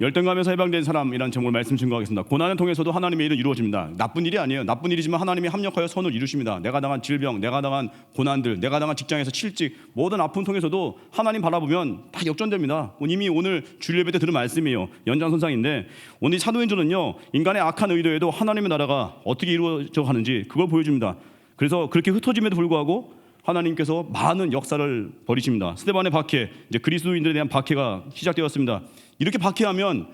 열등감에서 해방된 사람이라는 제목을 말씀 증거하겠습니다. 고난을 통해서도 하나님의 일은 이루어집니다. 나쁜 일이 아니에요. 나쁜 일이지만 하나님이 합력하여 선을 이루십니다. 내가 당한 질병, 내가 당한 고난들, 내가 당한 직장에서 실직, 모든 아픔 통해서도 하나님 바라보면 다 역전됩니다. 이미 오늘 주일 예배 때 들은 말씀이에요. 연장선상인데 오늘 사도행전은요, 인간의 악한 의도에도 하나님의 나라가 어떻게 이루어져 가는지 그걸 보여줍니다. 그래서 그렇게 흩어짐에도 불구하고 하나님께서 많은 역사를 벌이십니다. 스데반의 박해, 이제 그리스도인들에 대한 박해가 시작되었습니다. 이렇게 박해하면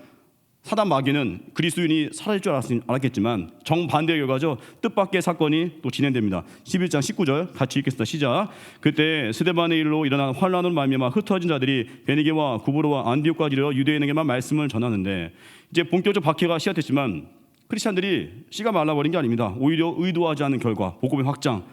사단 마귀는 그리스도인이 사라질 줄 알았겠지만 정반대의 결과죠. 뜻밖의 사건이 또 진행됩니다. 11장 19절 같이 읽겠습니다. 시작. 그때 스데반의 일로 일어난 환난으로 말미암아 흩어진 자들이 베니게와 구브로와 안디옥까지 이르러 유대인에게만 말씀을 전하는데, 이제 본격적 박해가 시작됐지만 크리스찬들이 씨가 말라버린 게 아닙니다. 오히려 의도하지 않은 결과 복음의 확장,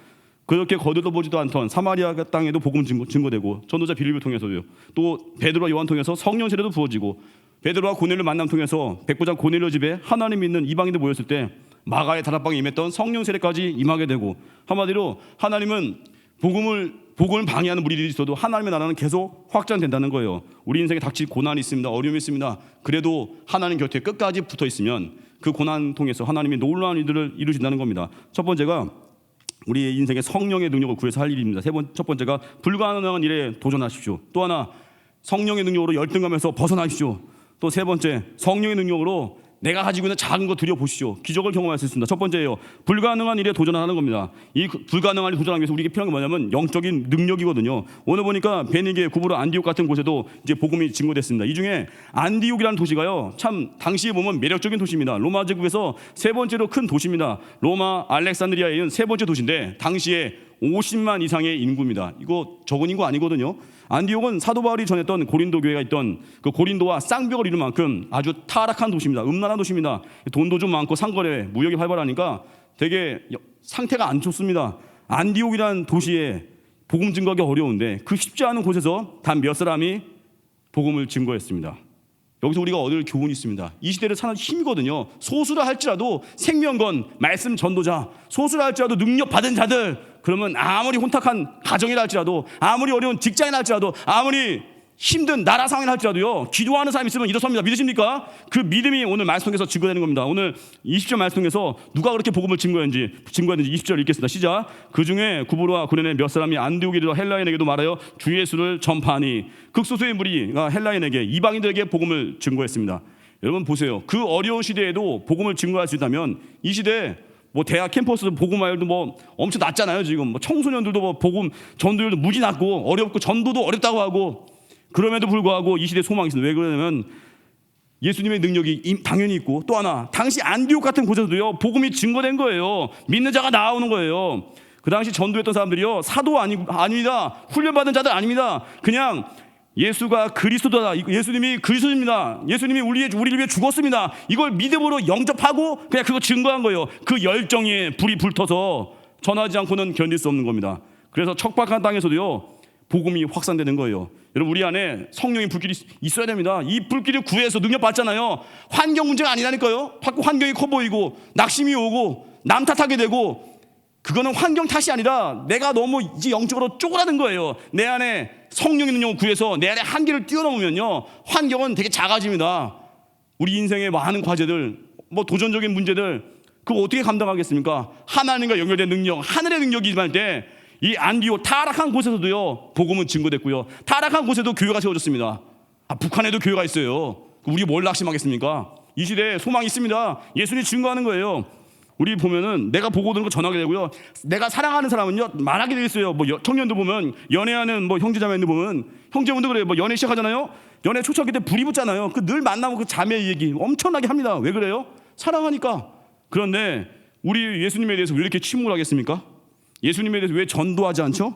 그렇게 거들떠보지도 않던 사마리아 땅에도 복음 증거되고, 전도자 빌립을 통해서요, 또 베드로와 요한 통해서 성령 세례도 부어지고, 베드로와 고넬료 만남 통해서 백부장 고넬료 집에 하나님 믿는 이방인들 모였을 때 마가의 다락방에 임했던 성령 세례까지 임하게 되고, 한마디로 하나님은 복음을 방해하는 무리들이 있어도 하나님의 나라는 계속 확장된다는 거예요. 우리 인생에 닥칠 고난이 있습니다. 어려움이 있습니다. 그래도 하나님 곁에 끝까지 붙어 있으면 그 고난 통해서 하나님이 놀라운 일들을 이루신다는 겁니다. 첫 번째가 우리의 인생의 성령의 능력을 구해서 할 일입니다. 첫 번째가 불가능한 일에 도전하십시오. 또 하나, 성령의 능력으로 열등감에서 벗어나십시오. 또 세 번째, 성령의 능력으로 내가 가지고 있는 작은 거 들여보십시오. 기적을 경험할 수 있습니다. 첫 번째예요. 불가능한 일에 도전하는 겁니다. 이 불가능한 일에 도전하기 위해서 우리에게 필요한 게 뭐냐면 영적인 능력이거든요. 오늘 보니까 베니게, 구브로, 안디옥 같은 곳에도 이제 복음이 증거됐습니다. 이 중에 안디옥이라는 도시가요, 참 당시에 보면 매력적인 도시입니다. 로마 제국에서 세 번째로 큰 도시입니다. 로마 알렉산드리아에 있는 세 번째 도시인데 당시에 50만 이상의 인구입니다. 이거 적은 인구 아니거든요. 안디옥은 사도 바울이 전했던 고린도 교회가 있던 그 고린도와 쌍벽을 이룰 만큼 아주 타락한 도시입니다. 음란한 도시입니다. 돈도 좀 많고 상거래, 무역이 활발하니까 되게 상태가 안 좋습니다. 안디옥이라는 도시에 복음 증거하기 어려운데 그 쉽지 않은 곳에서 단 몇 사람이 복음을 증거했습니다. 여기서 우리가 얻을 교훈이 있습니다. 이 시대를 사는 힘이거든요. 소수라 할지라도 생명건, 말씀 전도자, 소수라 할지라도 능력 받은 자들, 그러면 아무리 혼탁한 가정이라 할지라도, 아무리 어려운 직장이라 할지라도, 아무리 힘든 나라 상황이라 할지라도요, 기도하는 사람이 있으면 일어섭니다. 믿으십니까? 그 믿음이 오늘 말씀 통해서 증거되는 겁니다. 오늘 20절 말씀 통해서 누가 그렇게 복음을 증거했는지 20절 읽겠습니다. 시작. 그 중에 구브로와 고넬의 몇 사람이 안디옥에 이르러 헬라인에게도 말하여 주 예수를 전파하니 극소수의 무리가 헬라인에게, 이방인들에게 복음을 증거했습니다. 여러분 보세요. 그 어려운 시대에도 복음을 증거할 수 있다면 이 시대에 뭐 대학 캠퍼스 복음화율도 뭐 엄청 낮잖아요. 지금 뭐 청소년들도 뭐 복음 전도율도 무지 낮고 어렵고 전도도 어렵다고 하고, 그럼에도 불구하고 이 시대에 소망이 있습니다. 왜 그러냐면 예수님의 능력이 당연히 있고, 또 하나 당시 안디옥 같은 곳에서도요 복음이 증거된 거예요. 믿는 자가 나오는 거예요. 그 당시 전도했던 사람들이요 사도 아닙니다. 훈련받은 자들 아닙니다. 그냥 예수가 그리스도다, 예수님이 그리스도입니다, 예수님이 우리를 위해 죽었습니다, 이걸 믿음으로 영접하고 그냥 그거 증거한 거예요. 그 열정에 불이 불터서 전하지 않고는 견딜 수 없는 겁니다. 그래서 척박한 땅에서도요 복음이 확산되는 거예요. 여러분, 우리 안에 성령의 불길이 있어야 됩니다. 이 불길을 구해서 능력 받잖아요. 환경 문제가 아니라니까요. 자꾸 환경이 커 보이고 낙심이 오고 남 탓하게 되고, 그거는 환경 탓이 아니라 내가 너무 이제 영적으로 쪼그라든 거예요. 내 안에 성령의 능력을 구해서 내 안에 한계를 뛰어넘으면요 환경은 되게 작아집니다. 우리 인생의 많은 과제들, 뭐 도전적인 문제들, 그거 어떻게 감당하겠습니까? 하나님과 연결된 능력, 하늘의 능력이 임할 때 이 안디옥 타락한 곳에서도요 복음은 증거됐고요, 타락한 곳에도 교회가 세워졌습니다. 북한에도 교회가 있어요. 우리 뭘 낙심하겠습니까? 이 시대에 소망이 있습니다. 예수님이 증거하는 거예요. 우리 보면은 내가 보고 오는 거 전하게 되고요, 내가 사랑하는 사람은요 말하게 돼 있어요. 뭐 청년들 보면, 연애하는 뭐 형제자매들 보면, 형제분들 그래요. 뭐 연애 시작하잖아요. 연애 초창기 때 불이 붙잖아요. 그 늘 만나면 그 자매 얘기 엄청나게 합니다. 왜 그래요? 사랑하니까. 그런데 우리 예수님에 대해서 왜 이렇게 침묵하겠습니까? 예수님에 대해서 왜 전도하지 않죠?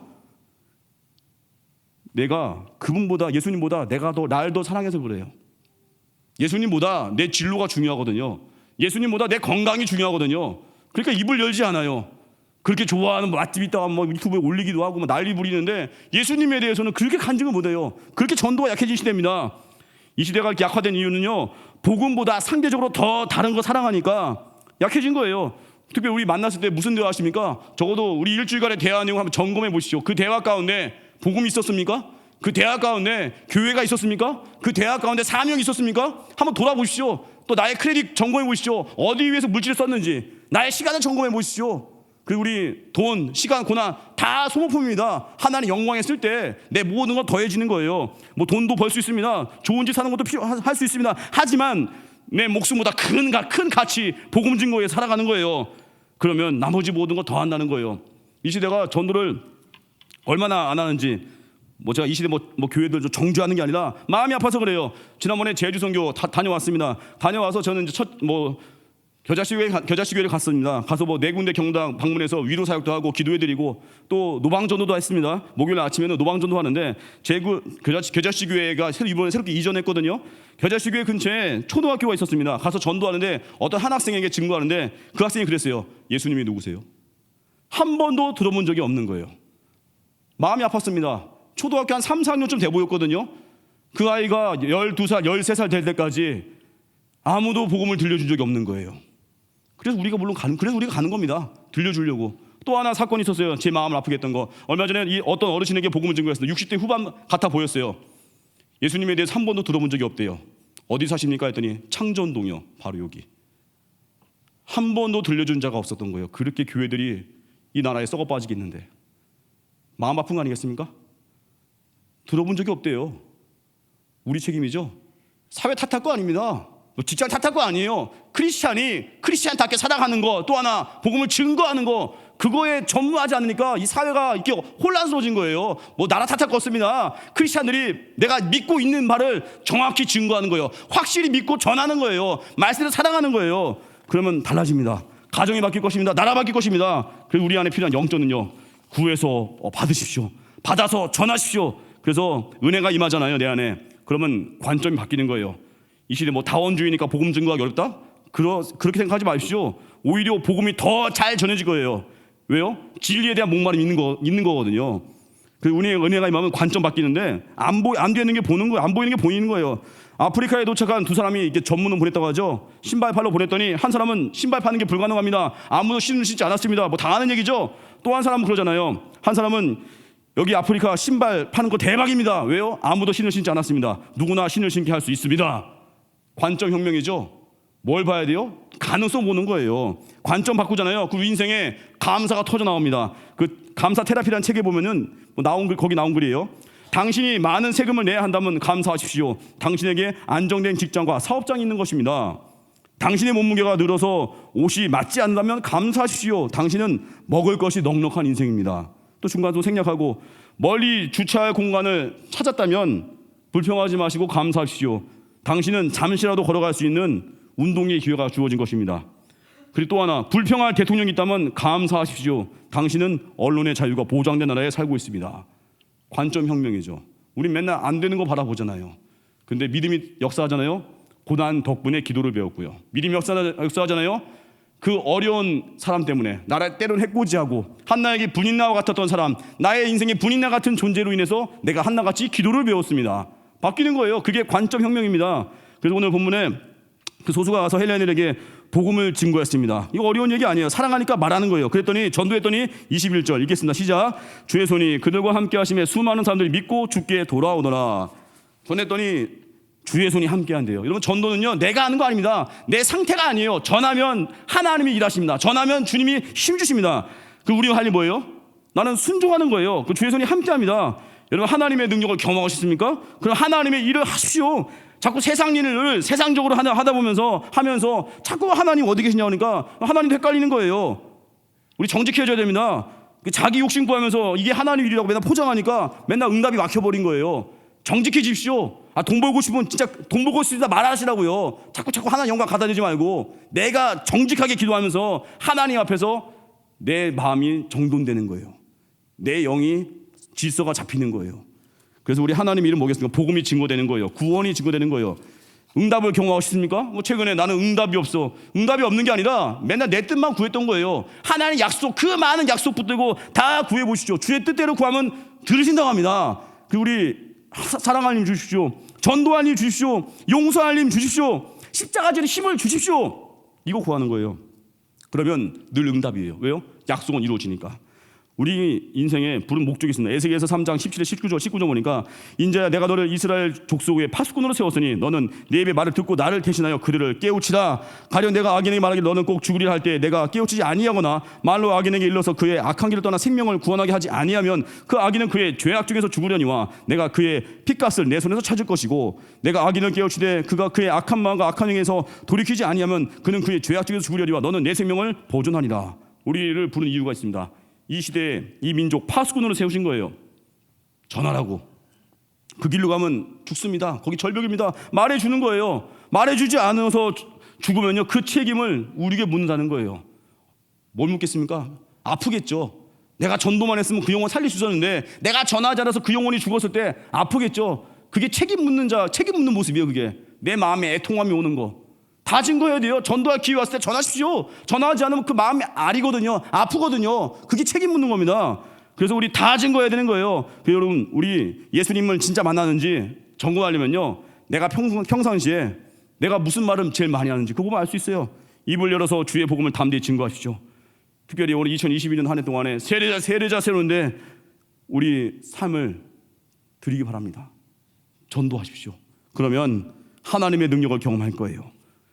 내가 그분보다, 예수님보다 날 더 사랑해서 그래요. 예수님보다 내 진로가 중요하거든요. 예수님보다 내 건강이 중요하거든요. 그러니까 입을 열지 않아요. 그렇게 좋아하는 맛집 있다가 뭐 유튜브에 올리기도 하고 뭐 난리 부리는데, 예수님에 대해서는 그렇게 간증을 못해요. 그렇게 전도가 약해진 시대입니다. 이 시대가 이렇게 약화된 이유는요 복음보다 상대적으로 더 다른 거 사랑하니까 약해진 거예요. 특별히 우리 만났을 때 무슨 대화 하십니까? 적어도 우리 일주일간의 대화 내용 한번 점검해 보시죠. 그 대화 가운데 복음이 있었습니까? 그 대학 가운데 교회가 있었습니까? 그 대학 가운데 사명이 있었습니까? 한번 돌아보십시오. 또 나의 크레딧 점검해 보십시오. 어디 위해서 물질을 썼는지 나의 시간을 점검해 보십시오. 그리고 우리 돈, 시간, 고난 다 소모품입니다. 하나님 영광에 쓸 때 내 모든 건 더해지는 거예요. 뭐 돈도 벌 수 있습니다. 좋은 집 사는 것도 할 수 있습니다. 하지만 내 목숨보다 큰 가치 복음 증거에 살아가는 거예요. 그러면 나머지 모든 거 더한다는 거예요. 이 시대가 전도를 얼마나 안 하는지, 뭐 제가 이 시대 뭐 교회들 좀 정죄하는 게 아니라 마음이 아파서 그래요. 지난번에 제주 선교 다녀왔습니다. 다녀와서 저는 이제 겨자씨교회를 갔습니다. 가서 뭐 4군데 경당 방문해서 위로 사역도 하고 기도해드리고 또 노방전도도 했습니다. 목요일 아침에는 노방전도 하는데 겨자씨교회가 이번에 새롭게 이전했거든요. 겨자씨교회 근처에 초등학교가 있었습니다. 가서 전도하는데 어떤 한 학생에게 증거하는데 그 학생이 그랬어요. 예수님이 누구세요? 한 번도 들어본 적이 없는 거예요. 마음이 아팠습니다. 초등학교 한 3, 4학년쯤 돼 보였거든요. 그 아이가 12살, 13살 될 때까지 아무도 복음을 들려준 적이 없는 거예요. 그래서 우리가 가는 겁니다. 들려주려고. 또 하나 사건이 있었어요. 제 마음을 아프게 했던 거. 얼마 전에 이 어떤 어르신에게 복음을 증거했습니다. 60대 후반 같아 보였어요. 예수님에 대해서 한 번도 들어본 적이 없대요. 어디 사십니까? 했더니 창전동이요. 바로 여기. 한 번도 들려준 자가 없었던 거예요. 그렇게 교회들이 이 나라에 썩어 빠지겠는데 마음 아픈 거 아니겠습니까? 들어본 적이 없대요. 우리 책임이죠. 사회 탓할 거 아닙니다. 직장 탓할 거 아니에요. 크리스찬답게 살아가는 거, 또 하나 복음을 증거하는 거, 그거에 전무하지 않으니까 이 사회가 이렇게 혼란스러워진 거예요. 뭐 나라 탓할 거 없습니다. 크리스찬들이 내가 믿고 있는 바를 정확히 증거하는 거예요. 확실히 믿고 전하는 거예요. 말씀을 사랑하는 거예요. 그러면 달라집니다. 가정이 바뀔 것입니다. 나라 바뀔 것입니다. 그래서 우리 안에 필요한 영전은요, 구해서 받으십시오. 받아서 전하십시오. 그래서 은혜가 임하잖아요, 내 안에. 그러면 관점이 바뀌는 거예요. 이 시대 뭐 다원주의니까 복음 증거하기 어렵다? 그렇게 생각하지 마십시오. 오히려 복음이 더 잘 전해질 거예요. 왜요? 진리에 대한 목마름이 있는 거거든요. 그 은혜가 임하면 관점 바뀌는데 안 되는 게 보는 거예요. 안 보이는 게 보이는 거예요. 아프리카에 도착한 두 사람이 이렇게 전문을 보냈다고 하죠. 신발 팔러 보냈더니 한 사람은 신발 파는 게 불가능합니다. 아무도 신을 신지 않았습니다. 뭐 당하는 얘기죠. 또 한 사람은 그러잖아요. 한 사람은 여기 아프리카 신발 파는 거 대박입니다. 왜요? 아무도 신을 신지 않았습니다. 누구나 신을 신게 할 수 있습니다. 관점 혁명이죠. 뭘 봐야 돼요? 가능성 보는 거예요. 관점 바꾸잖아요. 그 인생에 감사가 터져 나옵니다. 그 감사 테라피라는 책에 보면은 거기 나온 글이에요. 당신이 많은 세금을 내야 한다면 감사하십시오. 당신에게 안정된 직장과 사업장이 있는 것입니다. 당신의 몸무게가 늘어서 옷이 맞지 않는다면 감사하십시오. 당신은 먹을 것이 넉넉한 인생입니다. 또 중간도 생략하고 멀리 주차할 공간을 찾았다면 불평하지 마시고 감사하십시오. 당신은 잠시라도 걸어갈 수 있는 운동의 기회가 주어진 것입니다. 그리고 또 하나, 불평할 대통령이 있다면 감사하십시오. 당신은 언론의 자유가 보장된 나라에 살고 있습니다. 관점 혁명이죠. 우린 맨날 안 되는 거 바라보잖아요. 근데 믿음이 역사하잖아요. 고난 덕분에 기도를 배웠고요. 믿음이 역사하잖아요. 그 어려운 사람 때문에 나를 때로는 해코지하고 한나에게 분인나와 같았던 사람, 나의 인생의 분인나 같은 존재로 인해서 내가 한나같이 기도를 배웠습니다. 바뀌는 거예요. 그게 관점 혁명입니다. 그래서 오늘 본문에 그 소수가 가서 헬레인에게 복음을 증거했습니다. 이거 어려운 얘기 아니에요. 사랑하니까 말하는 거예요. 그랬더니 전도했더니 21절 읽겠습니다. 시작. 주의 손이 그들과 함께 하심에 수많은 사람들이 믿고 주께 돌아오더라. 전했더니 주의 손이 함께 한대요. 여러분, 전도는요, 내가 하는 거 아닙니다. 내 상태가 아니에요. 전하면 하나님이 일하십니다. 전하면 주님이 힘 주십니다. 그 우리가 할 일이 뭐예요? 나는 순종하는 거예요. 그 주의 손이 함께 합니다. 여러분, 하나님의 능력을 경험하고 싶습니까? 그럼 하나님의 일을 하십시오. 자꾸 세상 일을 세상적으로 하다 보면서 하면서 자꾸 하나님 어디 계시냐고 하니까 하나님도 헷갈리는 거예요. 우리 정직해져야 됩니다. 자기 욕심 구하면서 이게 하나님 일이라고 맨날 포장하니까 맨날 응답이 막혀버린 거예요. 정직해지십시오. 돈 벌고 싶으면 진짜 돈 벌고 싶다 말하시라고요. 자꾸 하나님 영광 갖다 대지 말고 내가 정직하게 기도하면서 하나님 앞에서 내 마음이 정돈되는 거예요. 내 영이 질서가 잡히는 거예요. 그래서 우리 하나님 이름 뭐겠습니까? 복음이 증거되는 거예요. 구원이 증거되는 거예요. 응답을 경험하고 싶습니까? 뭐 최근에 나는 응답이 없어. 응답이 없는 게 아니라 맨날 내 뜻만 구했던 거예요. 하나님 약속, 그 많은 약속 붙들고 다 구해보시죠. 주의 뜻대로 구하면 들으신다고 합니다. 우리 사랑할 님 주십시오. 전도할 님 주십시오. 용서할 님 주십시오. 십자가 지는 힘을 주십시오. 이거 구하는 거예요. 그러면 늘 응답이에요. 왜요? 약속은 이루어지니까. 우리 인생에 부른 목적이 있습니다. 에스겔서 3장 17절 19절 보니까 인자야 내가 너를 이스라엘 족속 위에 파수꾼으로 세웠으니 너는 내 입의 말을 듣고 나를 대신하여 그들을 깨우치라. 가령 내가 악인에게 말하기를 너는 꼭 죽으리라 할 때 내가 깨우치지 아니하거나 말로 악인에게 일러서 그의 악한 길을 떠나 생명을 구원하게 하지 아니하면 그 악인은 그의 죄악 중에서 죽으려니와 내가 그의 핏값을 내 손에서 찾을 것이고 내가 악인을 깨우치되 그가 그의 악한 마음과 악한 행에서 돌이키지 아니하면 그는 그의 죄악 중에서 죽으려니와 너는 내 생명을 보존하리라. 우리를 부른 이유가 있습니다. 이 시대에 이 민족 파수꾼으로 세우신 거예요. 전하라고. 그 길로 가면 죽습니다. 거기 절벽입니다. 말해주는 거예요. 말해주지 않아서 죽으면요 그 책임을 우리에게 묻는다는 거예요. 뭘 묻겠습니까? 아프겠죠. 내가 전도만 했으면 그 영혼 살릴 수 있었는데 내가 전하지 않아서 그 영혼이 죽었을 때 아프겠죠. 그게 책임 묻는 모습이에요. 그게 내 마음에 애통함이 오는 거. 다 증거해야 돼요. 전도할 기회 왔을 때 전하십시오. 전하지 않으면 그 마음이 아리거든요. 아프거든요. 그게 책임 묻는 겁니다. 그래서 우리 다 증거해야 되는 거예요. 여러분 우리 예수님을 진짜 만나는지 점검하려면요 내가 평상시에 내가 무슨 말을 제일 많이 하는지 그거 보면 알 수 있어요. 입을 열어서 주의 복음을 담대히 증거하십시오. 특별히 오늘 2022년 한 해 동안에 세례자 세로인데 우리 삶을 드리기 바랍니다. 전도하십시오. 그러면 하나님의 능력을 경험할 거예요.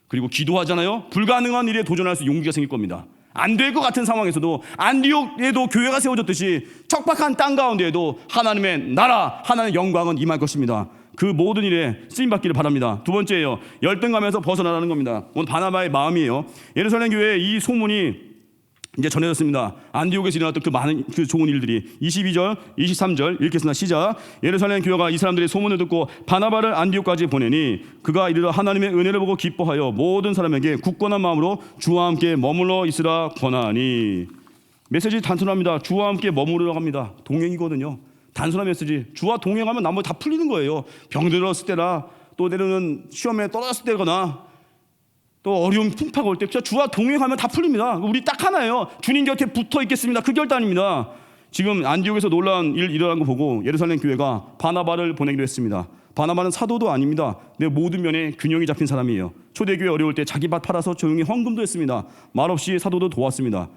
그리고 기도하잖아요. 불가능한 일에 도전할 수 용기가 생길 겁니다. 안 될 것 같은 상황에서도 안디옥에도 교회가 세워졌듯이 척박한 땅 가운데에도 하나님의 나라, 하나님의 영광은 임할 것입니다. 그 모든 일에 쓰임받기를 바랍니다. 두 번째예요. 열등감에서 벗어나라는 겁니다. 오늘 바나바의 마음이에요. 예루살렘 교회에 이 소문이 이제 전해졌습니다. 안디옥에서 일어났던 그 많은 그 좋은 일들이 22절, 23절 읽겠습니다. 시작. 예루살렘 교회가 이 사람들의 소문을 듣고 바나바를 안디옥까지 보내니 그가 이르러 하나님의 은혜를 보고 기뻐하여 모든 사람에게 굳건한 마음으로 주와 함께 머물러 있으라 권하니. 메시지 단순합니다. 주와 함께 머무르라고 합니다. 동행이거든요. 단순한 메시지. 주와 동행하면 나머지 다 풀리는 거예요. 병들었을 때나 또 때로는 시험에 떨어졌을 때거나 또 어려운 풍파가 올 때 주와 동행하면 다 풀립니다. 우리 딱 하나예요. 주님 곁에 붙어 있겠습니다. 그 결단입니다. 지금 안디옥에서 놀라운 일 일어난 거 보고 예루살렘 교회가 바나바를 보내기로 했습니다. 바나바는 사도도 아닙니다. 내 모든 면에 균형이 잡힌 사람이에요. 초대교회 어려울 때 자기 밭 팔아서 조용히 헌금도 했습니다. 말없이 사도도 도왔습니다.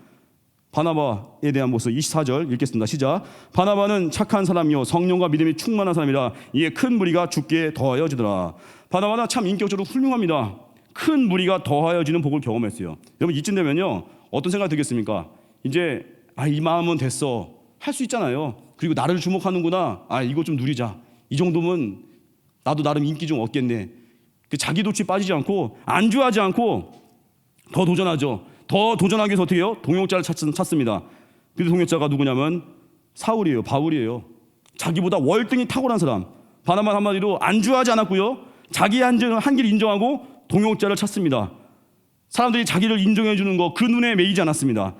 바나바에 대한 모습 24절 읽겠습니다. 시작. 바나바는 착한 사람이요 성령과 믿음이 충만한 사람이라 이에 큰 무리가 죽게 더하여지더라. 바나바는 참 인격적으로 훌륭합니다. 큰 무리가 더하여지는 복을 경험했어요. 여러분 이쯤 되면요 어떤 생각 들겠습니까? 이제 이 마음은 됐어 할 수 있잖아요. 그리고 나를 주목하는구나. 이거 좀 누리자. 이 정도면 나도 나름 인기 좀 얻겠네. 그 자기 도취 빠지지 않고 안주하지 않고 더 도전하죠. 더 도전하기 위해서 어떻게 해요? 동역자를 찾습니다. 그 동역자가 누구냐면 사울이에요. 바울이에요. 자기보다 월등히 탁월한 사람. 바나바 한마디로 안주하지 않았고요. 자기의 한계를 인정하고 동역자를 찾습니다. 사람들이 자기를 인정해 주는 거 그 눈에 매이지 않았습니다.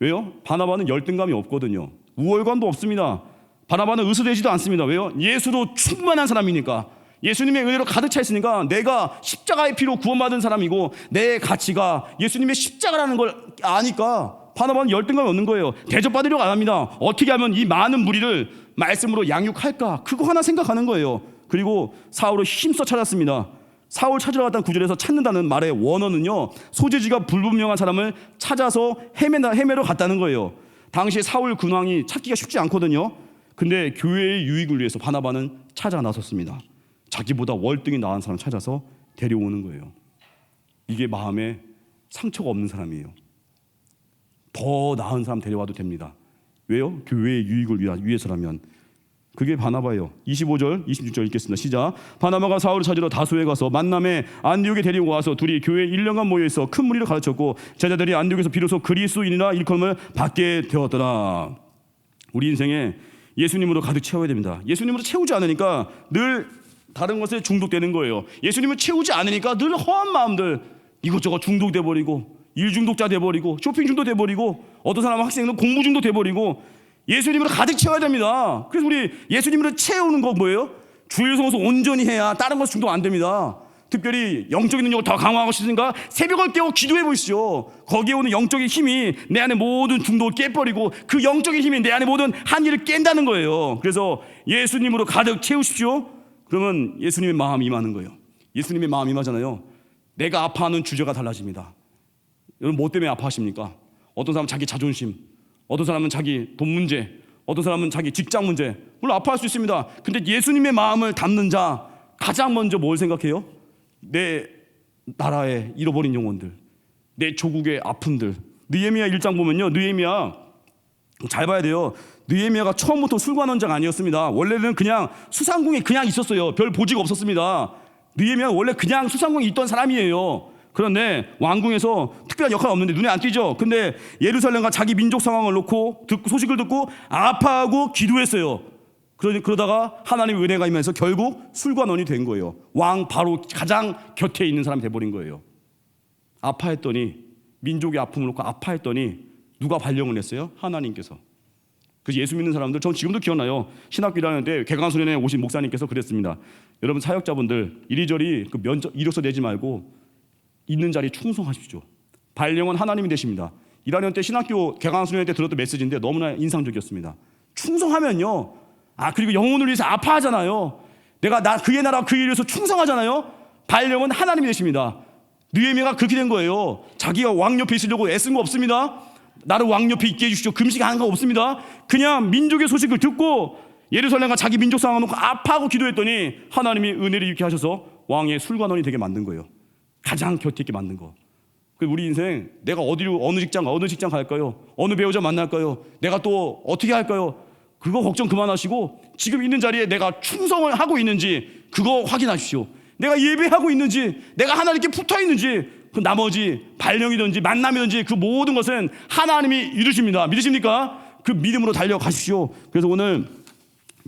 왜요? 바나바는 열등감이 없거든요. 우월감도 없습니다. 바나바는 의수되지도 않습니다. 왜요? 예수로 충만한 사람이니까. 예수님의 은혜로 가득 차 있으니까 내가 십자가의 피로 구원받은 사람이고 내 가치가 예수님의 십자가라는 걸 아니까 바나바는 열등감이 없는 거예요. 대접받으려고 안 합니다. 어떻게 하면 이 많은 무리를 말씀으로 양육할까? 그거 하나 생각하는 거예요. 그리고 사울을 힘써 찾았습니다. 사울 찾으러 갔다는 구절에서 찾는다는 말의 원어는요 소재지가 불분명한 사람을 찾아서 헤매러 갔다는 거예요. 당시에 사울 군왕이 찾기가 쉽지 않거든요. 근데 교회의 유익을 위해서 바나바는 찾아 나섰습니다. 자기보다 월등히 나은 사람 찾아서 데려오는 거예요. 이게 마음에 상처가 없는 사람이에요. 더 나은 사람 데려와도 됩니다. 왜요? 교회의 유익을 위해서라면. 그게 바나바예요. 25절, 26절 읽겠습니다. 시작. 바나바가 사울을 찾으러 다소에 가서 만남에 안디옥에 데리고 와서 둘이 교회에 1년간 모여있어 큰 무리를 가르쳤고 제자들이 안디옥에서 비로소 그리스도인이라 일컬음을 받게 되었더라. 우리 인생에 예수님으로 가득 채워야 됩니다. 예수님으로 채우지 않으니까 늘 다른 것에 중독되는 거예요. 예수님을 채우지 않으니까 늘 허한 마음들 이것저것 중독돼 버리고 일 중독자 돼 버리고 쇼핑 중독 돼 버리고 어떤 사람은 학생은 공부 중독 돼 버리고 예수님으로 가득 채워야 됩니다. 그래서 우리 예수님으로 채우는 거 뭐예요? 주일 성수 온전히 해야 다른 것에 중독 안 됩니다. 특별히 영적인 능력을 더 강화하고 싶으니까 새벽을 깨워 기도해 보시죠. 거기에 오는 영적인 힘이 내 안에 모든 중독을 깨버리고 그 영적인 힘이 내 안에 모든 한일을 깬다는 거예요. 그래서 예수님으로 가득 채우십시오. 그러면 예수님의 마음이 임하는 거예요. 예수님의 마음이 임하잖아요. 내가 아파하는 주제가 달라집니다. 여러분 뭐 때문에 아파하십니까? 어떤 사람은 자기 자존심, 어떤 사람은 자기 돈 문제, 어떤 사람은 자기 직장 문제, 물론 아파할 수 있습니다. 근데 예수님의 마음을 담는 자 가장 먼저 뭘 생각해요? 내 나라의 잃어버린 영혼들, 내 조국의 아픔들. 느헤미야 1장 보면요, 느헤미야 잘 봐야 돼요. 느헤미야가 처음부터 술관원장 아니었습니다. 원래는 그냥 수상궁에 그냥 있었어요. 별 보직 없었습니다. 느헤미야는 원래 그냥 수상궁에 있던 사람이에요. 그런데 왕궁에서 특별한 역할은 없는데 눈에 안 띄죠. 근데 예루살렘과 자기 민족 상황을 놓고 소식을 듣고 아파하고 기도했어요. 그러다가 하나님의 은혜가 임하면서 결국 술관원이 된 거예요. 왕 바로 가장 곁에 있는 사람이 돼버린 거예요. 아파했더니, 민족의 아픔을 놓고 아파했더니 누가 발령을 냈어요? 하나님께서. 그래서 예수 믿는 사람들, 전 지금도 기억나요. 신학교 1학년 때 개강수련회 오신 목사님께서 그랬습니다. 여러분 사역자분들 이리저리 그 면접 이력서 내지 말고 있는 자리에 충성하십시오. 발령은 하나님이 되십니다. 1학년 때 신학교 개강수련회 때 들었던 메시지인데 너무나 인상적이었습니다. 충성하면요, 그리고 영혼을 위해서 아파하잖아요. 내가 그의 나라 그의 일을 위해서 충성하잖아요. 발령은 하나님이 되십니다. 느헤미야가 그렇게 된 거예요. 자기가 왕 옆에 있으려고 애쓴 거 없습니다. 나를 왕 옆에 있게 해주십시오. 금식하는 거 없습니다. 그냥 민족의 소식을 듣고 예루살렘과 자기 민족 상황을 놓고 아파하고 기도했더니 하나님이 은혜를 입게 하셔서 왕의 술관원이 되게 만든 거예요. 가장 곁에 있게 만든 거. 우리 인생 내가 어느 직장 갈까요? 어느 배우자 만날까요? 내가 또 어떻게 할까요? 그거 걱정 그만하시고 지금 있는 자리에 내가 충성을 하고 있는지 그거 확인하십시오. 내가 예배하고 있는지, 내가 하나님께 붙어 있는지, 그 나머지 발령이든지 만남이든지 그 모든 것은 하나님이 이루십니다. 믿으십니까? 그 믿음으로 달려가십시오. 그래서 오늘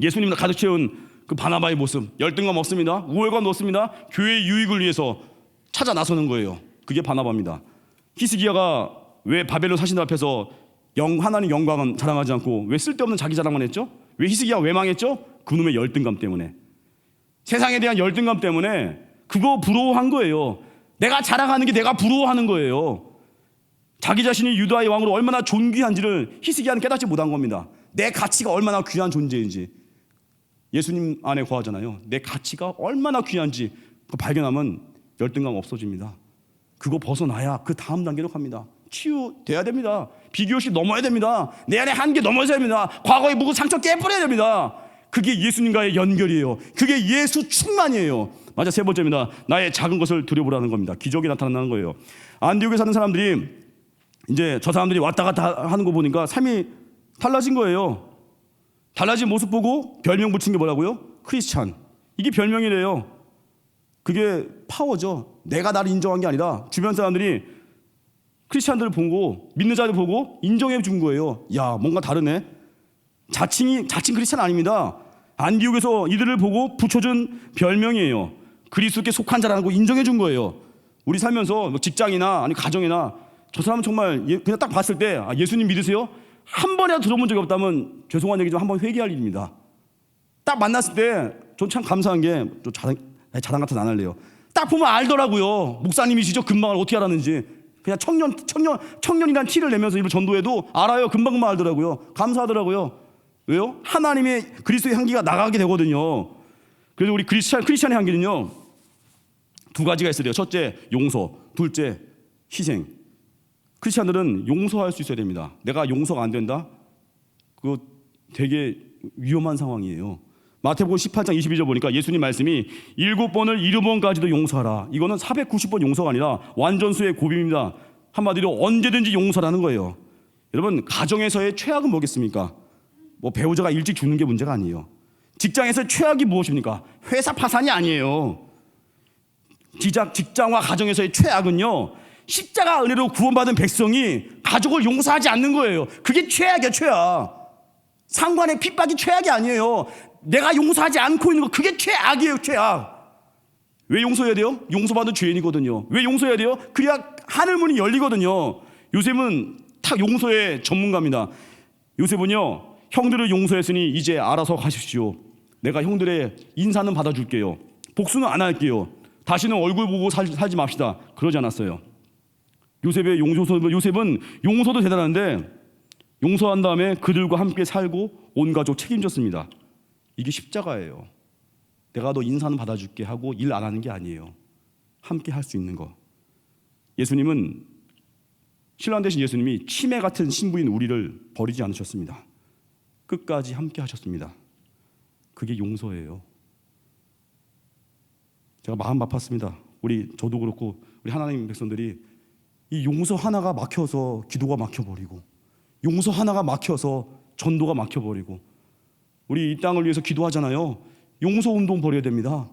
예수님을 가득 채운 그 바나바의 모습, 열등감 없습니다. 우월감 없습니다. 교회의 유익을 위해서 찾아 나서는 거예요. 그게 바나바입니다. 히스기야가 왜 바벨론 사신들 앞에서 하나님 영광은 자랑하지 않고 왜 쓸데없는 자기 자랑만 했죠? 왜 히스기야가 왜 망했죠? 그놈의 열등감 때문에. 세상에 대한 열등감 때문에 그거 부러워한 거예요. 내가 자랑하는 게 내가 부러워하는 거예요. 자기 자신이 유다의 왕으로 얼마나 존귀한지를 히스기야는 깨닫지 못한 겁니다. 내 가치가 얼마나 귀한 존재인지. 예수님 안에 거하잖아요. 내 가치가 얼마나 귀한지 그거 발견하면 열등감 없어집니다. 그거 벗어나야 그 다음 단계로 갑니다. 치유돼야 됩니다. 비교시 넘어야 됩니다. 내 안에 한계 넘어야 됩니다. 과거의 묵은 상처 깨버려야 됩니다. 그게 예수님과의 연결이에요. 그게 예수 충만이에요. 맞아, 세 번째입니다. 나의 작은 것을 두려보라는 겁니다. 기적이 나타나는 거예요. 안디옥에 사는 사람들이 이제 저 사람들이 왔다 갔다 하는 거 보니까 삶이 달라진 거예요. 달라진 모습 보고 별명 붙인 게 뭐라고요? 크리스찬. 이게 별명이래요. 그게 파워죠. 내가 나를 인정한 게 아니라 주변 사람들이 크리스찬들을 보고 믿는 자들 보고 인정해 준 거예요. 야, 뭔가 다르네. 자칭 크리스찬 아닙니다. 안디옥에서 이들을 보고 붙여준 별명이에요. 그리스도께 속한 자라는 거 인정해 준 거예요. 우리 살면서 직장이나 아니 가정이나 저 사람은 정말 그냥 딱 봤을 때 예수님 믿으세요? 한 번이라도 들어본 적이 없다면 죄송한 얘기지만 한번 회개할 일입니다. 딱 만났을 때 전 참 감사한 게 좀 자랑 같은 안 할래요. 딱 보면 알더라고요. 목사님이시죠? 금방을 어떻게 알았는지. 그냥 청년이란 티를 내면서 입을 전도해도 알아요. 금방 알더라고요. 감사하더라고요. 왜요? 하나님의 그리스도의 향기가 나가게 되거든요. 그래서 우리 크리스찬의 향기는요, 두 가지가 있어야 돼요. 첫째, 용서. 둘째, 희생. 크리스찬들은 용서할 수 있어야 됩니다. 내가 용서가 안 된다? 그거 되게 위험한 상황이에요. 마태복음 18장 22절 보니까 예수님 말씀이 7번을 7번까지도 용서하라. 이거는 490번 용서가 아니라 완전수의 고비입니다. 한마디로 언제든지 용서라는 거예요. 여러분, 가정에서의 최악은 뭐겠습니까? 뭐 배우자가 일찍 죽는 게 문제가 아니에요. 직장에서 최악이 무엇입니까? 회사 파산이 아니에요. 직장과 가정에서의 최악은요, 십자가 은혜로 구원받은 백성이 가족을 용서하지 않는 거예요. 그게 최악이야, 최악. 상관의 핍박이 최악이 아니에요. 내가 용서하지 않고 있는 거, 그게 최악이에요, 최악. 왜 용서해야 돼요? 용서받은 죄인이거든요. 왜 용서해야 돼요? 그래야 하늘문이 열리거든요. 요셉은 탁 용서의 전문가입니다. 요셉은요, 형들을 용서했으니 이제 알아서 가십시오. 내가 형들의 인사는 받아줄게요. 복수는 안 할게요. 다시는 얼굴 보고 살지 맙시다. 그러지 않았어요. 요셉은 용서도 대단한데 용서한 다음에 그들과 함께 살고 온 가족 책임졌습니다. 이게 십자가예요. 내가 너 인사는 받아줄게 하고 일 안 하는 게 아니에요. 함께 할 수 있는 거. 예수님은 신랑 되신 예수님이 치매 같은 신부인 우리를 버리지 않으셨습니다. 끝까지 함께 하셨습니다. 그게 용서예요. 제가 마음 아팠습니다. 저도 그렇고 우리 하나님 백성들이 이 용서 하나가 막혀서 기도가 막혀버리고, 용서 하나가 막혀서 전도가 막혀버리고, 우리 이 땅을 위해서 기도하잖아요. 용서 운동 벌여야 됩니다.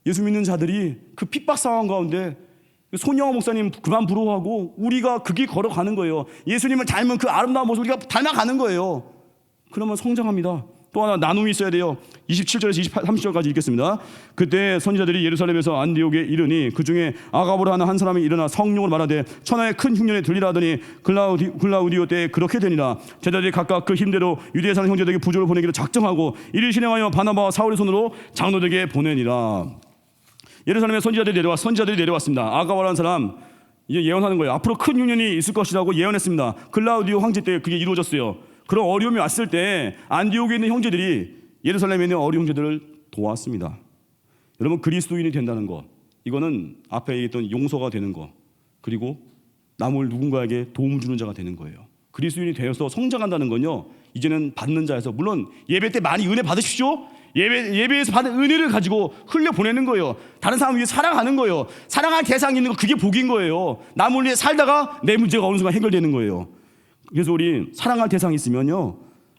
예수 믿는 자들이 그 핍박 상황 가운데 손영호 목사님 그만 부러워하고 우리가 그 길 걸어가는 거예요. 예수님을 닮은 그 아름다운 모습 우리가 닮아가는 거예요. 그러면 성장합니다. 또 하나 나눔이 있어야 돼요. 27절에서 30절까지 읽겠습니다. 그때 선지자들이 예루살렘에서 안디옥에 이르니 그 중에 아가보라 하는 한 사람이 일어나 성령을 말하되 천하의 큰 흉년에 들리라 하더니 글라우디오 때에 그렇게 되니라. 제자들이 각각 그 힘대로 유대에 사는 형제들에게 부조를 보내기로 작정하고 이를 실행하여 바나바와 사울의 손으로 장로들에게 보내니라. 예루살렘에 선지자들이 내려왔습니다. 아가보라는 사람 이제 예언하는 거예요. 앞으로 큰 흉년이 있을 것이라고 예언했습니다. 글라우디오 황제 때 그게 이루어졌어요. 그런 어려움이 왔을 때 안디옥에 있는 형제들이 예루살렘에 있는 어린 형제들을 도왔습니다. 여러분, 그리스도인이 된다는 것, 이거는 앞에 얘기했던 용서가 되는 것, 그리고 남을 누군가에게 도움 주는 자가 되는 거예요. 그리스도인이 되어서 성장한다는 건요, 이제는 받는 자에서, 물론 예배 때 많이 은혜 받으십시오. 예배에서 받은 은혜를 가지고 흘려 보내는 거예요. 다른 사람 위해 사랑하는 거예요. 사랑할 대상이 있는 거, 그게 복인 거예요. 남을 위해 살다가 내 문제가 어느 순간 해결되는 거예요. 그래서 우리 사랑할 대상이 있으면요,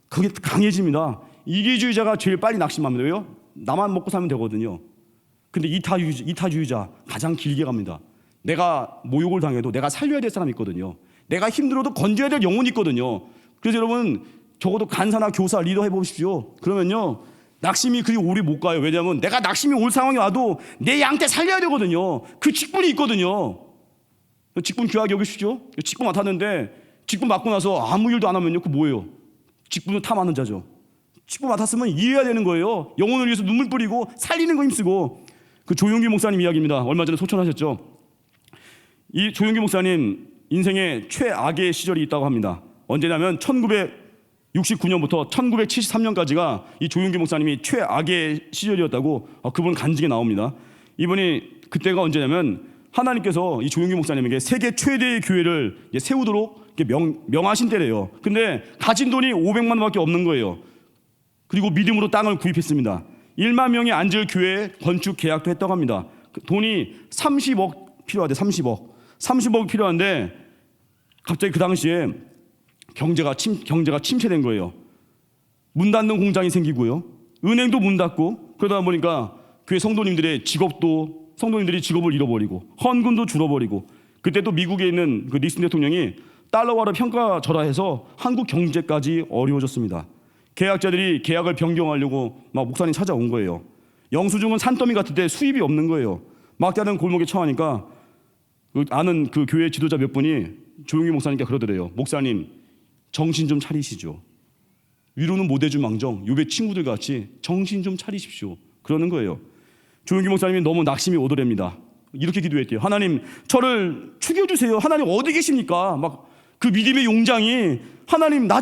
그게 강해집니다. 이기주의자가 제일 빨리 낙심합니다. 왜요? 나만 먹고 살면 되거든요. 근데 이타주의자 가장 길게 갑니다. 내가 모욕을 당해도 내가 살려야 될 사람이 있거든요. 내가 힘들어도 건져야 될 영혼이 있거든요. 그래서 여러분, 적어도 간사나 교사, 리더 해보십시오. 그러면요, 낙심이 그리 오래 못 가요. 왜냐하면 내가 낙심이 올 상황이 와도 내 양떼 살려야 되거든요. 그 직분이 있거든요. 직분 귀하게 여기시죠. 직분 맡았는데 직분 맡고 나서 아무 일도 안 하면요, 그 뭐예요? 직분을 탐하는 자죠. 직분 맡았으면 이해해야 되는 거예요. 영혼을 위해서 눈물 뿌리고 살리는 거 힘쓰고. 그 조용기 목사님 이야기입니다. 얼마 전에 소천하셨죠. 이 조용기 목사님 인생의 최악의 시절이 있다고 합니다. 언제냐면 1969년부터 1973년까지가 이 조용기 목사님이 최악의 시절이었다고 그분 간증에 나옵니다. 이분이 그때가 언제냐면 하나님께서 이 조용기 목사님에게 세계 최대의 교회를 세우도록 명하신 때래요. 근데 가진 돈이 500만 원밖에 없는 거예요. 그리고 믿음으로 땅을 구입했습니다. 1만 명이 앉을 교회 건축 계약도 했다고 합니다. 돈이 30억 필요하대. 30억 필요한데 갑자기 그 당시에 경제가 침체된 거예요. 문 닫는 공장이 생기고요, 은행도 문 닫고, 그러다 보니까 교회 성도님들이 직업을 잃어버리고 헌금도 줄어버리고. 그때 또 미국에 있는 그 닉슨 대통령이 달러화를 평가절하해서 한국 경제까지 어려워졌습니다. 계약자들이 계약을 변경하려고 막 목사님 찾아온 거예요. 영수증은 산더미 같을 때 수입이 없는 거예요. 막다른 골목에 처하니까 아는 그 교회 지도자 몇 분이 조용기 목사님께 그러더래요. 목사님, 정신 좀 차리시죠. 위로는 못 해줄 망정 요배 친구들 같이 정신 좀 차리십시오. 그러는 거예요. 조용기 목사님이 너무 낙심이 오더랍니다. 이렇게 기도했대요. 하나님, 저를 죽여주세요. 하나님 어디 계십니까? 막 그 믿음의 용장이, 하나님 나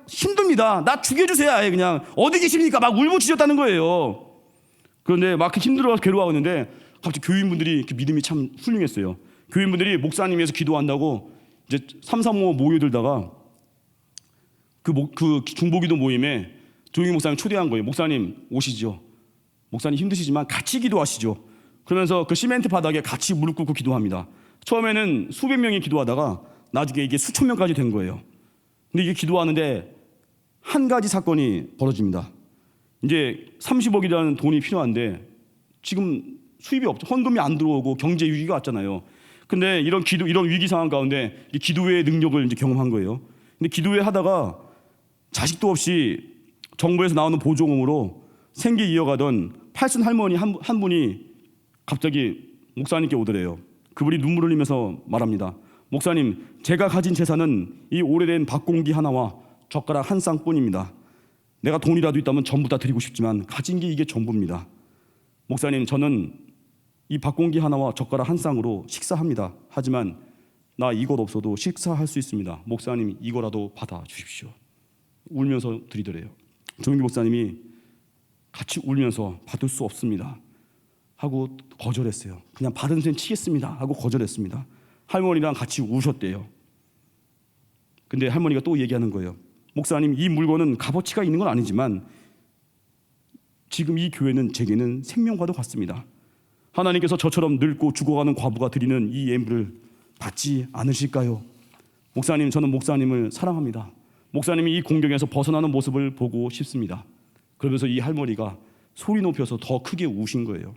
힘듭니다. 나 죽여주세요. 아예 그냥 어디 계십니까? 막 울부짖었다는 거예요. 그런데 막 힘들어서 괴로워하고 있는데 갑자기 교인분들이 그 믿음이 참 훌륭했어요. 교인분들이 목사님 위해서 기도한다고 이제 335 모여들다가 그 중보기도 모임에 조용기 목사님 초대한 거예요. 목사님 오시죠. 목사님 힘드시지만 같이 기도하시죠. 그러면서 그 시멘트 바닥에 같이 무릎 꿇고 기도합니다. 처음에는 수백 명이 기도하다가 나중에 이게 수천 명까지 된 거예요. 근데 이게 기도하는데 한 가지 사건이 벌어집니다. 이제 30억이라는 돈이 필요한데 지금 수입이 없죠. 헌금이 안 들어오고 경제 위기가 왔잖아요. 근데 이런 위기 상황 가운데 기도회의 능력을 이제 경험한 거예요. 근데 기도회 하다가 자식도 없이 정부에서 나오는 보조금으로 생계 이어가던 팔순 할머니 한 분이 갑자기 목사님께 오더래요. 그분이 눈물 흘리면서 말합니다. 목사님, 제가 가진 재산은 이 오래된 밥공기 하나와 젓가락 한 쌍뿐입니다. 내가 돈이라도 있다면 전부 다 드리고 싶지만 가진 게 이게 전부입니다. 목사님, 저는 이 밥공기 하나와 젓가락 한 쌍으로 식사합니다. 하지만 나 이것 없어도 식사할 수 있습니다. 목사님, 이거라도 받아 주십시오. 울면서 드리더래요. 조용기 목사님이 같이 울면서 받을 수 없습니다 하고 거절했어요. 그냥 받은 셈 치겠습니다 하고 거절했습니다. 할머니랑 같이 우셨대요. 근데 할머니가 또 얘기하는 거예요. 목사님, 이 물건은 값어치가 있는 건 아니지만 지금 이 교회는 제게는 생명과도 같습니다. 하나님께서 저처럼 늙고 죽어가는 과부가 드리는 이 예물을 받지 않으실까요? 목사님, 저는 목사님을 사랑합니다. 목사님이 이 공경에서 벗어나는 모습을 보고 싶습니다. 그러면서 이 할머니가 소리 높여서 더 크게 우신 거예요.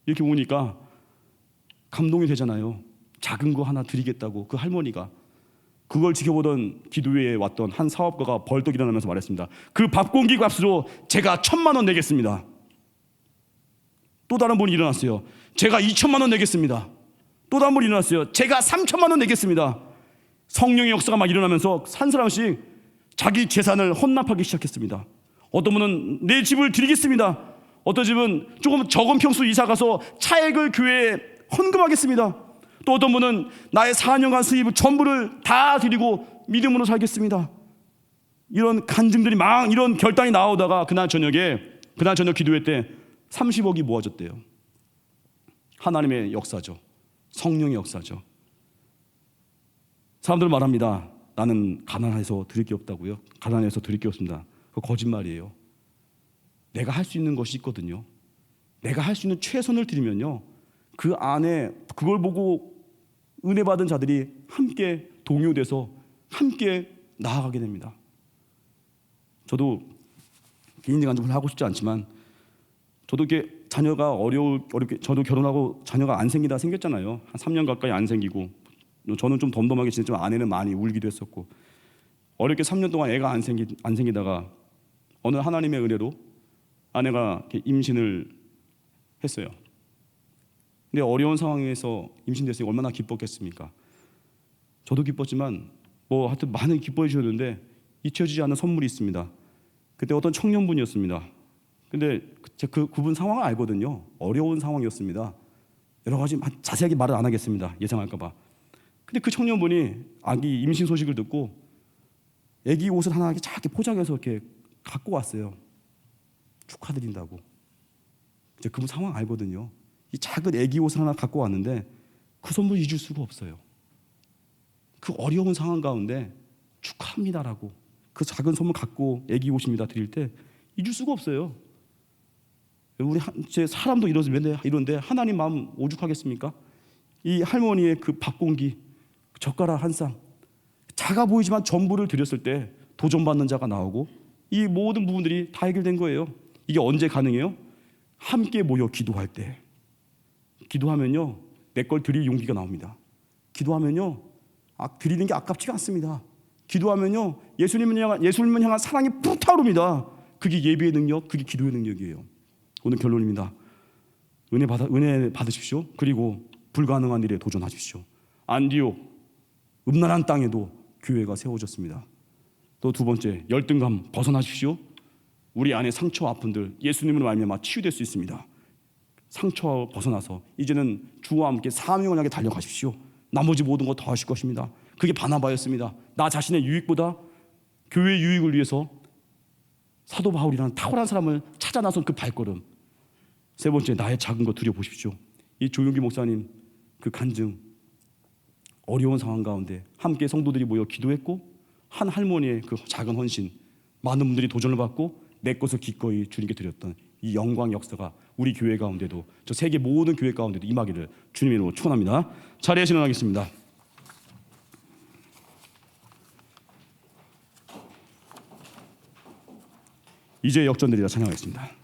이렇게 우니까 감동이 되잖아요. 작은 거 하나 드리겠다고 그 할머니가. 그걸 지켜보던 기도회에 왔던 한 사업가가 벌떡 일어나면서 말했습니다. 그 밥 공기 값으로 제가 1,000만 원 내겠습니다. 또 다른 분이 일어났어요. 제가 2,000만 원 내겠습니다. 또 다른 분이 일어났어요. 제가 3,000만 원 내겠습니다. 성령의 역사가 막 일어나면서 한 사람씩 자기 재산을 헌납하기 시작했습니다. 어떤 분은 내 집을 드리겠습니다. 어떤 집은 조금 적은 평수 이사 가서 차액을 교회에 헌금하겠습니다. 또 어떤 분은 나의 4년간 수입을 전부를 다 드리고 믿음으로 살겠습니다. 이런 간증들이 막 이런 결단이 나오다가 그날 저녁 기도회 때 30억이 모아졌대요. 하나님의 역사죠. 성령의 역사죠. 사람들 말합니다. 나는 가난해서 드릴 게 없다고요. 가난해서 드릴 게 없습니다. 그거 거짓말이에요. 내가 할 수 있는 것이 있거든요. 내가 할 수 있는 최선을 드리면요, 그 안에 그걸 보고 은혜 받은 자들이 함께 동요돼서 함께 나아가게 됩니다. 저도 개인적 간증을 하고 싶지 않지만 저도 이렇게 자녀가 어렵게 저도 결혼하고 자녀가 안 생겼잖아요. 한 3년 가까이 안 생기고 저는 좀 덤덤하게 지냈지만 아내는 많이 울기도 했었고 어렵게 3년 동안 애가 안 생기다가 어느 하나님의 은혜로 아내가 이렇게 임신을 했어요. 근데 어려운 상황에서 임신됐으니 얼마나 기뻤겠습니까? 저도 기뻤지만 뭐 하여튼 많은 기뻐해 주셨는데 잊혀지지 않는 선물이 있습니다. 그때 어떤 청년분이었습니다. 근데 그분 상황을 알거든요. 어려운 상황이었습니다. 여러 가지 자세하게 말을 안 하겠습니다. 예상할까 봐. 근데 그 청년분이 아기 임신 소식을 듣고 아기 옷을 하나 작게 포장해서 이렇게 갖고 왔어요. 축하드린다고. 이제 그분 상황 알거든요. 이 작은 아기 옷을 하나 갖고 왔는데 그 선물 잊을 수가 없어요. 그 어려운 상황 가운데 축하합니다라고 그 작은 선물 갖고 아기 옷입니다 드릴 때 잊을 수가 없어요. 우리 제 사람도 이런데 하나님 마음 오죽하겠습니까? 이 할머니의 그 밥 공기, 젓가락 한 쌍, 작아 보이지만 전부를 드렸을 때 도전받는 자가 나오고 이 모든 부분들이 다 해결된 거예요. 이게 언제 가능해요? 함께 모여 기도할 때. 기도하면요, 내 걸 드릴 용기가 나옵니다. 기도하면요, 드리는 게 아깝지가 않습니다. 기도하면요, 예수님을 향한 사랑이 불타오릅니다. 그게 예배의 능력, 그게 기도의 능력이에요. 오늘 결론입니다. 은혜 받으십시오. 그리고 불가능한 일에 도전하십시오. 안디옥, 음란한 땅에도 교회가 세워졌습니다. 또 두 번째, 열등감 벗어나십시오. 우리 안에 상처와 아픔들 예수님으로 말미암아 치유될 수 있습니다. 상처 벗어나서 이제는 주와 함께 사명을 향해 달려가십시오. 나머지 모든 거 더 하실 것입니다. 그게 바나바였습니다. 나 자신의 유익보다 교회의 유익을 위해서 사도 바울이라는 탁월한 사람을 찾아 나선 그 발걸음. 세 번째, 나의 작은 거 드려보십시오. 이 조용기 목사님 그 간증, 어려운 상황 가운데 함께 성도들이 모여 기도했고 한 할머니의 그 작은 헌신, 많은 분들이 도전을 받고 내 것을 기꺼이 주님께 드렸던 이 영광 역사가 우리 교회 가운데도, 저 세계 모든 교회 가운데도 임하기를 주님의 이름으로 축원합니다. 자리에 진행하겠습니다. 이제 역전드리라 찬양하겠습니다.